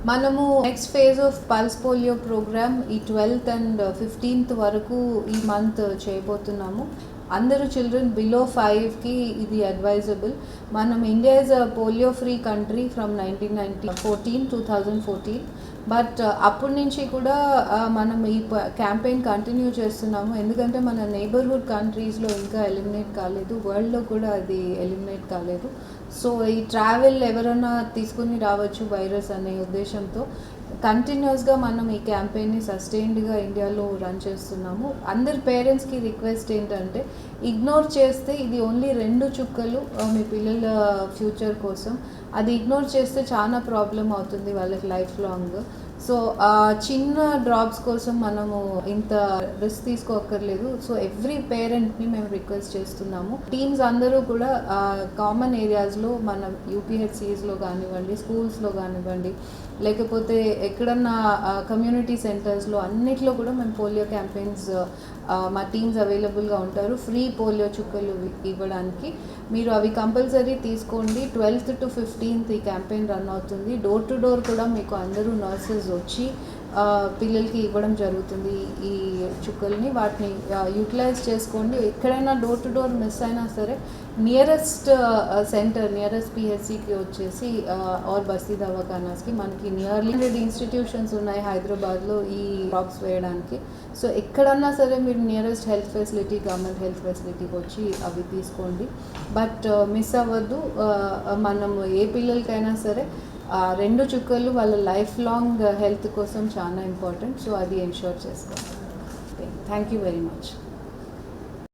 మనము next phase of pulse polio programme ఈ 12th and 15th వరకు ఈ మంత్ చేయబోతున్నాము. అందరూ చిల్డ్రన్ బిలో 5కి ఇది అడ్వైజబుల్. మనం India is a polio free country from 2014. But అప్పటి నుంచి కూడా మనం ఈ క్యాంపెయిన్ కంటిన్యూ చేస్తున్నాము. ఎందుకంటే మన నైబర్హుడ్ కంట్రీస్లో ఇంకా ఎలిమినేట్ కాలేదు, వరల్డ్లో కూడా అది ఎలిమినేట్ కాలేదు. సో ఈ ట్రావెల్ ఎవరైనా తీసుకుని రావచ్చు వైరస్ అనే ఉద్దేశంతో కంటిన్యూస్గా మనం ఈ క్యాంపెయిన్ని సస్టైన్డ్గా ఇండియాలో రన్ చేస్తున్నాము. అందరి పేరెంట్స్కి రిక్వెస్ట్ ఏంటంటే ఇగ్నోర్ చేస్తే ఇది ఓన్లీ 2 చుక్కలు మీ పిల్లల ఫ్యూచర్ కోసం. అది ఇగ్నోర్ చేస్తే చాలా ప్రాబ్లం అవుతుంది వాళ్ళకి లైఫ్ లాంగ్. సో చిన్న డ్రాప్స్ కోసం మనము ఇంత రిస్క్ తీసుకోక్కర్లేదు. సో ఎవ్రీ పేరెంట్ని మేము రిక్వెస్ట్ చేస్తున్నాము. టీమ్స్ అందరూ కూడా కామన్ ఏరియాస్లో మన యూపీహెచ్సిఎస్లో కానివ్వండి, స్కూల్స్లో కానివ్వండి, లేకపోతే ఎక్కడన్నా కమ్యూనిటీ సెంటర్స్లో అన్నిట్లో కూడా మేము పోలియో క్యాంపెయిన్స్ మా టీమ్స్ అవైలబుల్గా ఉంటారు ఫ్రీ పోలియో చుక్కలు ఇవ్వడానికి. మీరు అవి కంపల్సరీ తీసుకోండి. 12th to 15th ఈ క్యాంపెయిన్ రన్ అవుతుంది. డోర్ టు డోర్ కూడా మీకు అందరూ నర్సెస్ వచ్చి పిల్లలకి ఇవ్వడం జరుగుతుంది ఈ చుక్కల్ని. వాటిని యూటిలైజ్ చేసుకోండి. ఎక్కడైనా డోర్ టు డోర్ మిస్ అయినా సరే నియరెస్ట్ సెంటర్, నియరెస్ట్ పిహెచ్సికి వచ్చేసి ఆర్ బస్తీ దవాఖానాస్కి మనకి నియర్లీ 100 ఇన్స్టిట్యూషన్స్ ఉన్నాయి హైదరాబాద్లో ఈ డ్రాప్స్ వేయడానికి. సో ఎక్కడన్నా సరే మీరు nearest health facility, government health ఫెసిలిటీకి వచ్చి అవి తీసుకోండి. బట్ మిస్ అవ్వద్దు. మనం ఏ పిల్లలకైనా సరే 2 చుక్కలు వాళ్ళ లైఫ్ లాంగ్ హెల్త్ కోసం చాలా ఇంపార్టెంట్. సో అది ఎన్ష్యూర్ చేసుకోండి. Thank you very much.